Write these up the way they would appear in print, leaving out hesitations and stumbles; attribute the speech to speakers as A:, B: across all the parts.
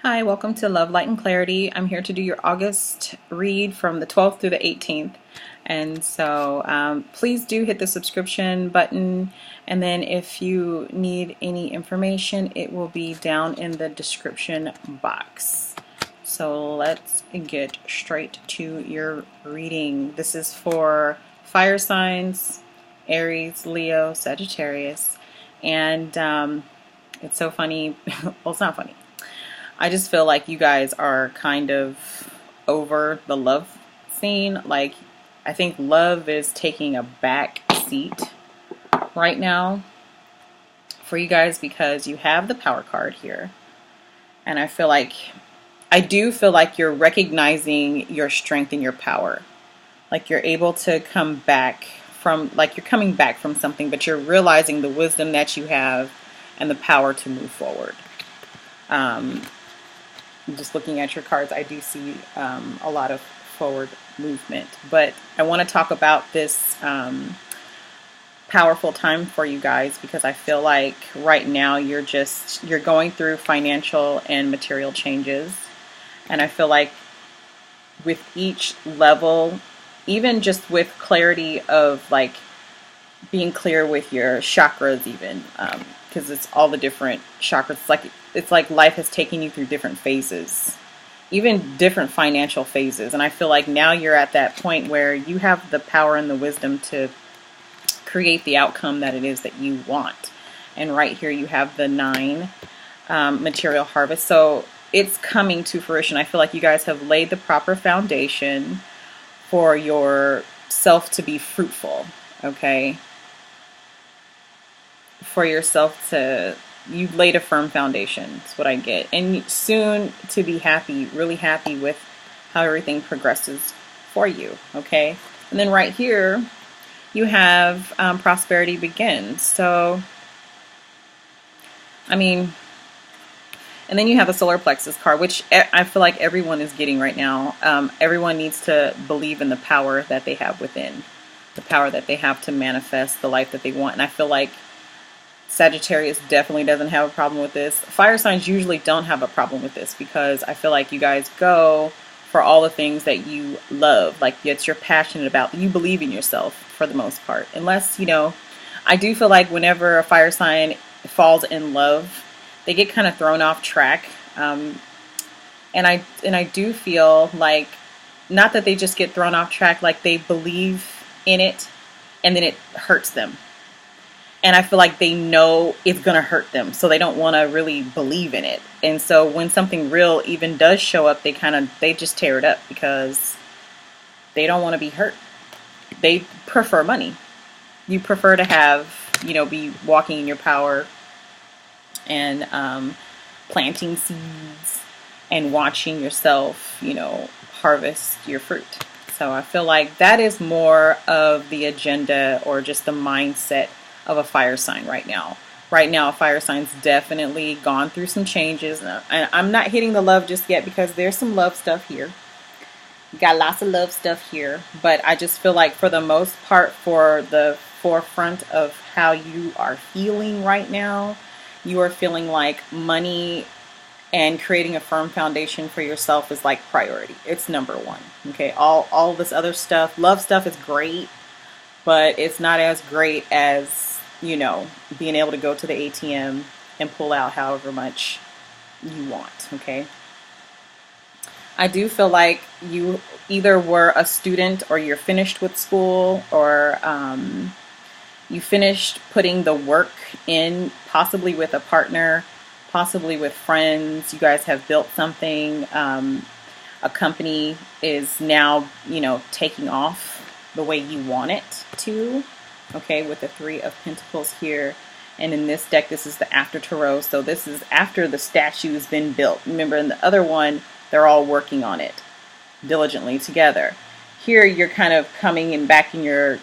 A: Hi, welcome to Love, Light, and Clarity. I'm here to do your August read from the 12th through the 18th. And so please do hit the subscription button. And then if you need any information, it will be down in the description box. So let's get straight to your reading. This is for fire signs, Aries, Leo, Sagittarius. And it's so funny. Well, it's not funny. I just feel like you guys are kind of over the love scene. Like, I think love is taking a back seat right now for you guys because you have the power card here. And I do feel like you're recognizing your strength and your power. Like you're able to come back you're coming back from something, but you're realizing the wisdom that you have and the power to move forward. Just looking at your cards, I do see a lot of forward movement. But I want to talk about this powerful time for you guys because I feel like right now you're going through financial and material changes. And I feel like with each level, even just with clarity of like being clear with your chakras even, because it's all the different chakras. It's like life has taken you through different phases, even different financial phases. And I feel like now you're at that point where you have the power and the wisdom to create the outcome that it is that you want. And right here you have the 9 material harvest. So it's coming to fruition. I feel like you guys have laid the proper foundation for yourself to be fruitful, okay? For yourself to, you've laid a firm foundation. That's what I get. And soon to be happy, really happy with how everything progresses for you, okay? And then right here, you have prosperity begins. So, I mean, and then you have a solar plexus card, which I feel like everyone is getting right now. Everyone needs to believe in the power that they have within, the power that they have to manifest the life that they want. And I feel like Sagittarius definitely doesn't have a problem with this. Fire signs usually don't have a problem with this because I feel like you guys go for all the things that you love, like it's you're passionate about. You believe in yourself for the most part. Unless, I do feel like whenever a fire sign falls in love, they get kind of thrown off track. And I do feel like, not that they just get thrown off track, like they believe in it and then it hurts them. And I feel like they know it's going to hurt them, so they don't want to really believe in it. And so when something real even does show up, they just tear it up because they don't want to be hurt. They prefer money. You prefer to have, be walking in your power and planting seeds and watching yourself, harvest your fruit. So I feel like that is more of the agenda or just the mindset of a fire sign right now. Right now, a fire sign's definitely gone through some changes. And I'm not hitting the love just yet because there's some love stuff here. Got lots of love stuff here. But I just feel like for the most part, for the forefront of how you are feeling right now, you are feeling like money and creating a firm foundation for yourself is like priority. It's number one. Okay, all this other stuff, love stuff is great, but it's not as great as, being able to go to the ATM and pull out however much you want, okay? I do feel like you either were a student or you're finished with school or you finished putting the work in, possibly with a partner, possibly with friends. You guys have built something. A company is now, taking off the way you want it to. Okay, with the 3 of Pentacles here. And in this deck, this is the After Tarot. So this is after the statue has been built. Remember, in the other one, they're all working on it diligently together. Here, you're kind of coming and back and you're,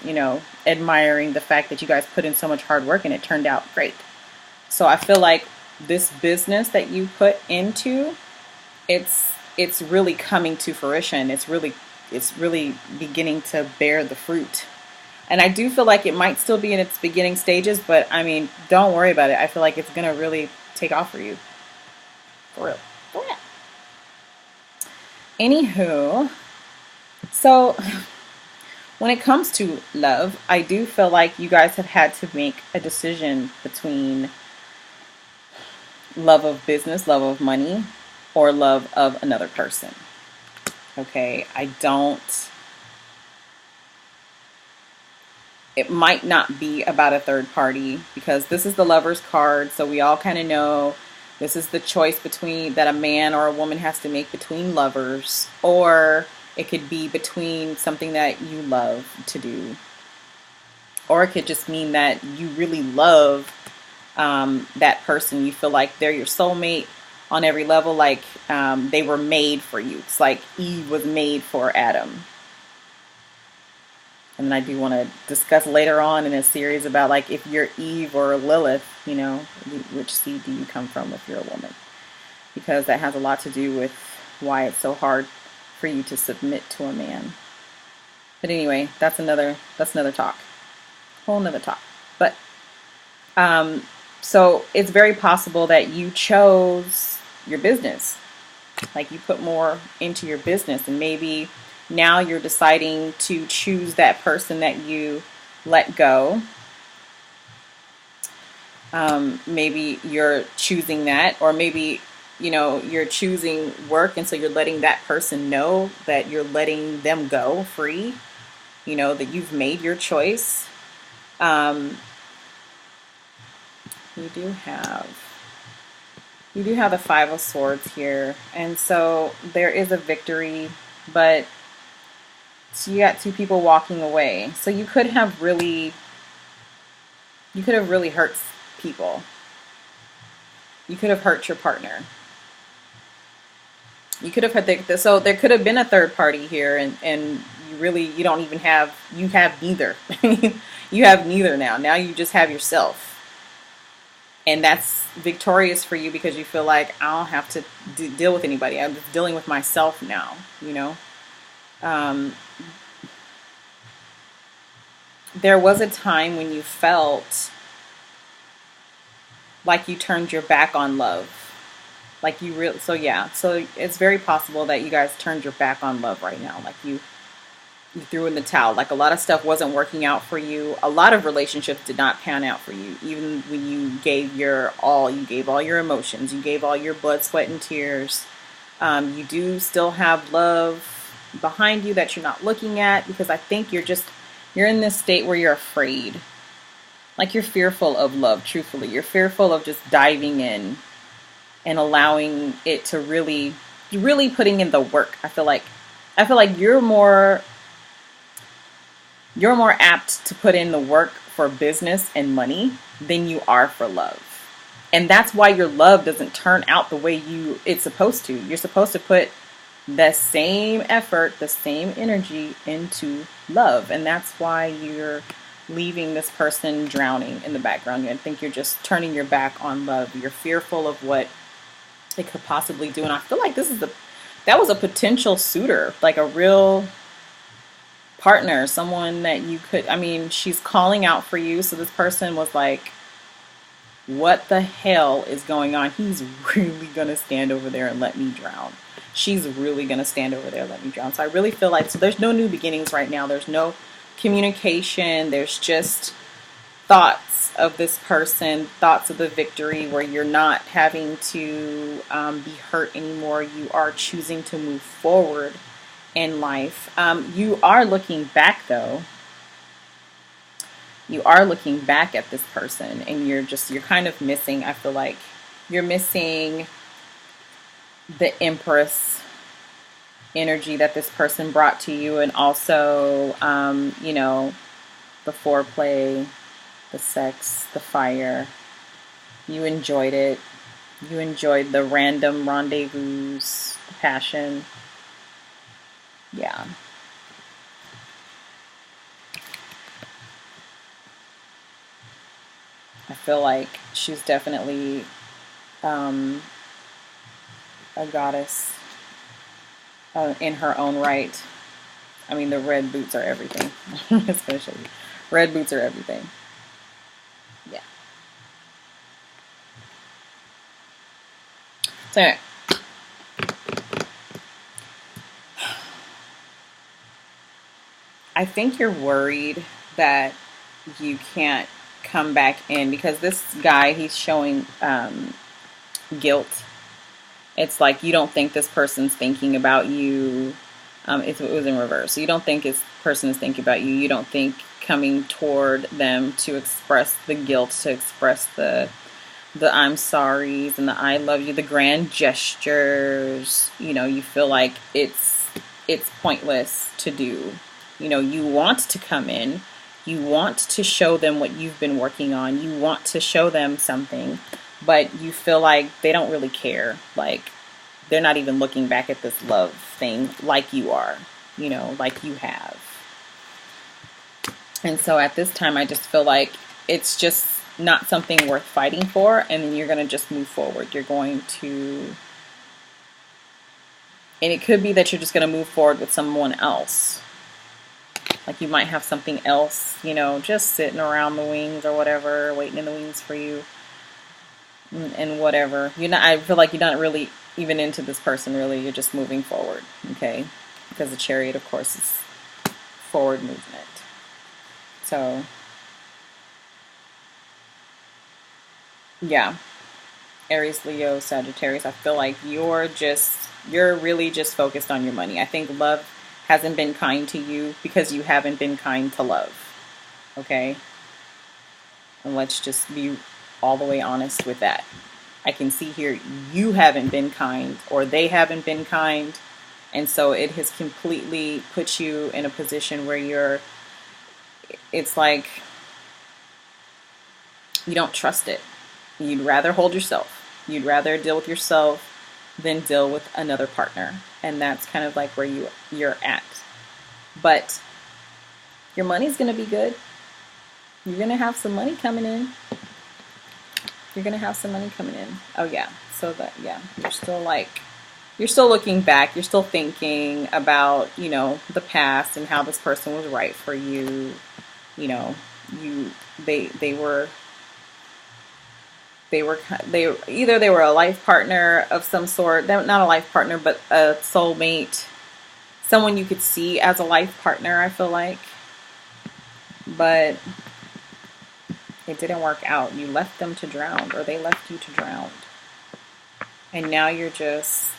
A: admiring the fact that you guys put in so much hard work and it turned out great. So I feel like this business that you put into, it's really coming to fruition. It's really beginning to bear the fruit. And I do feel like it might still be in its beginning stages, but I mean, don't worry about it. I feel like it's going to really take off for you. For real. For real. Anywho, so when it comes to love, I do feel like you guys have had to make a decision between love of business, love of money, or love of another person. Okay, it might not be about a third party because this is the Lover's card, so we all kind of know this is the choice between that a man or a woman has to make between lovers, or it could be between something that you love to do, or it could just mean that you really love that person. You feel like they're your soulmate on every level, like they were made for you. It's like Eve was made for Adam. And then I do want to discuss later on in a series about like if you're Eve or Lilith, you know, which seed do you come from if you're a woman? Because that has a lot to do with why it's so hard for you to submit to a man. But anyway, that's another talk. Whole nother talk. But so it's very possible that you chose your business. Like you put more into your business, and maybe now you're deciding to choose that person that you let go. Maybe you're choosing that, or maybe, you know, you're choosing work, and so you're letting that person know that you're letting them go free, you know, that you've made your choice. You do have the Five of Swords here, and so there is a victory, but so you got two people walking away. So you could have really hurt people. You could have hurt your partner. You could have had so there could have been a third party here, and you don't even have, you have neither. You have neither now. Now you just have yourself. And that's victorious for you because you feel like I don't have to deal with anybody. I'm just dealing with myself now, you know. There was a time when you felt like you turned your back on love. Like you really, so yeah. So it's very possible that you guys turned your back on love right now. Like you threw in the towel. Like a lot of stuff wasn't working out for you. A lot of relationships did not pan out for you. Even when you gave your all, you gave all your emotions, you gave all your blood, sweat, and tears. You do still have love behind you that you're not looking at, because I think you're in this state where you're afraid. Like you're fearful of love, truthfully. You're fearful of just diving in and allowing it to really putting in the work. I feel like you're more apt to put in the work for business and money than you are for love. And that's why your love doesn't turn out the way it's supposed to. You're supposed to put the same effort, the same energy into love. And that's why you're leaving this person drowning in the background. I think you're just turning your back on love. You're fearful of what it could possibly do. And I feel like that was a potential suitor, like a real partner, someone that you could, I mean, she's calling out for you. So this person was like, what the hell is going on? He's really going to stand over there and let me drown. She's really going to stand over there and let me drown. So I really feel like, so there's no new beginnings right now. There's no communication. There's just thoughts of this person, thoughts of the victory, where you're not having to be hurt anymore. You are choosing to move forward in life. You are looking back though. You are looking back at this person, and you're kind of missing, I feel like you're missing the Empress energy that this person brought to you, and also, you know, the foreplay, the sex, the fire. You enjoyed it. You enjoyed the random rendezvous, the passion. Yeah. I feel like she's definitely a goddess in her own right. I mean, the red boots are everything. I'm just going to show you. Red boots are everything. Yeah. So anyway. I think you're worried that you can't come back in because this guy, he's showing guilt. It's like you don't think this person's thinking about you. It was in reverse. So you don't think this person is thinking about you. You don't think coming toward them to express the guilt, to express the I'm sorry's and the I love you, the grand gestures. You know, you feel like it's pointless to do. You know, you want to come in. You want to show them what you've been working on. You want to show them something, but you feel like they don't really care. Like, they're not even looking back at this love thing like you are, you know, like you have. And so at this time, I just feel like it's just not something worth fighting for, and then you're going to just move forward. You're going to, and it could be that you're just going to move forward with someone else. Like you might have something else, you know, just sitting around the wings or whatever, waiting in the wings for you and whatever. You're not, I feel like you're not really even into this person, really. You're just moving forward, okay? Because the Chariot, of course, is forward movement. So, yeah. Aries, Leo, Sagittarius, I feel like you're really just focused on your money. I think love hasn't been kind to you because you haven't been kind to love, okay? And let's just be all the way honest with that. I can see here you haven't been kind, or they haven't been kind, and so it has completely put you in a position where it's like you don't trust it. You'd rather hold yourself. You'd rather deal with yourself than deal with another partner. And that's kind of like where you're at. But your money's going to be good. You're going to have some money coming in. You're going to have some money coming in. Oh, yeah. So that, yeah, you're still looking back. You're still thinking about, you know, the past and how this person was right for you. You know, they were either they were a life partner of some sort. They're not a life partner, but a soulmate, someone you could see as a life partner, I feel like. But it didn't work out. You left them to drown, or they left you to drown. And now you're just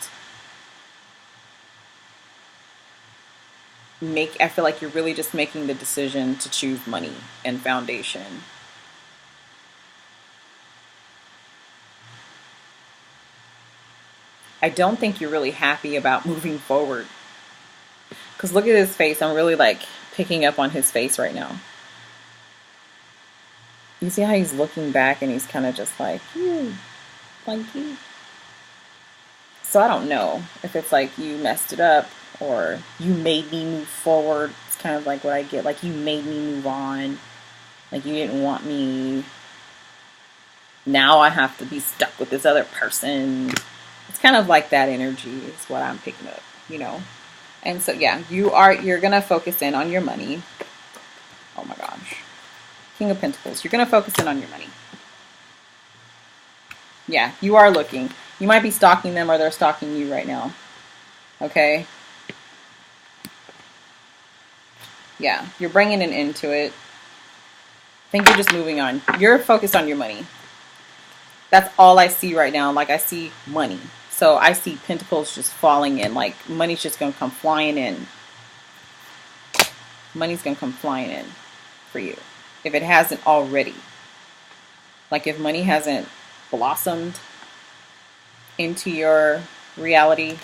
A: I feel like you're really just making the decision to choose money and foundation. I don't think you're really happy about moving forward. Because look at his face. I'm really like picking up on his face right now. You see how he's looking back and he's kind of just like, you. So I don't know if it's like you messed it up or you made me move forward. It's kind of like what I get. Like you made me move on. Like you didn't want me. Now I have to be stuck with this other person. It's kind of like that energy is what I'm picking up, you know. And so, yeah, you're going to focus in on your money. Oh my gosh. King of Pentacles. You're going to focus in on your money. Yeah, you are looking. You might be stalking them or they're stalking you right now. Okay? Yeah, you're bringing an end to it. I think you're just moving on. You're focused on your money. That's all I see right now. Like, I see money. So I see pentacles just falling in. Like, money's just going to come flying in. Money's going to come flying in for you. If it hasn't already. Like, if money hasn't blossomed into your reality,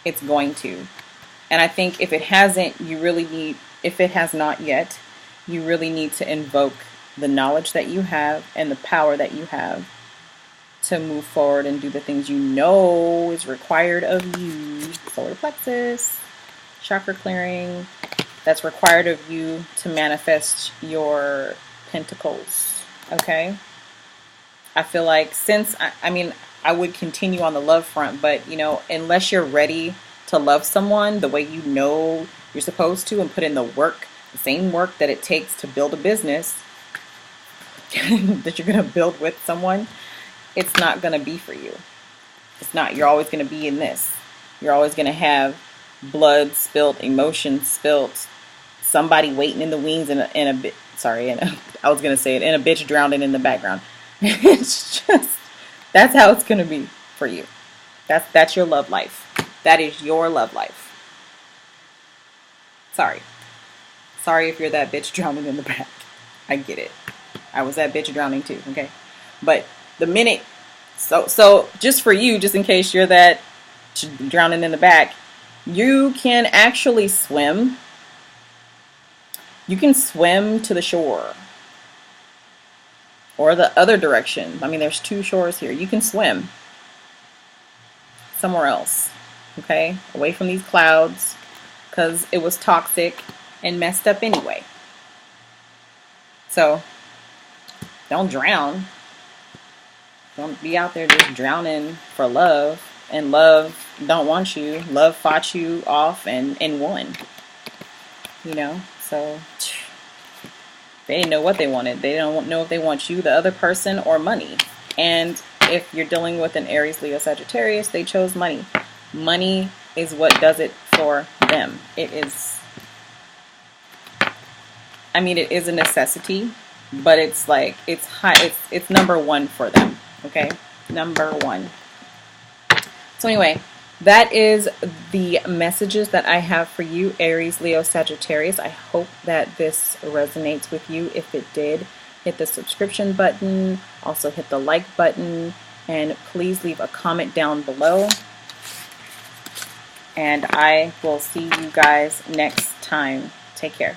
A: it's going to. And I think if it hasn't, if it has not yet, you really need to invoke the knowledge that you have and the power that you have to move forward and do the things you know is required of you. Solar plexus, chakra clearing, that's required of you to manifest your pentacles. Okay? I feel like I would continue on the love front, but you know, unless you're ready to love someone the way you know you're supposed to and put in the work, the same work that it takes to build a business that you're going to build with someone, it's not going to be for you. It's not. You're always going to be in this. You're always going to have blood spilt, emotion spilt, somebody waiting in the wings in a bit. Sorry, I was gonna say it, and a bitch drowning in the background. It's just, that's how it's gonna be for you. That's your love life. That is your love life. Sorry if you're that bitch drowning in the back. I get it. I was that bitch drowning too. Okay, but the minute, so just for you, just in case you're that drowning in the back, you can actually swim. You can swim to the shore or the other direction. I mean, there's two shores here. You can swim somewhere else, okay? Away from these clouds, because it was toxic and messed up anyway. So don't drown. Don't be out there just drowning for love. And love don't want you. Love fought you off and won. You know? So they didn't know what they wanted. They don't know if they want you, the other person, or money. And if you're dealing with an Aries, Leo, Sagittarius, they chose money. Money is what does it for them. It is, I mean, it is a necessity, but it's like, it's high, it's number one for them. Okay? Number one. So anyway, that is the messages that I have for you, Aries, Leo, Sagittarius. I hope that this resonates with you. If it did, hit the subscription button. Also hit the like button. And please leave a comment down below. And I will see you guys next time. Take care.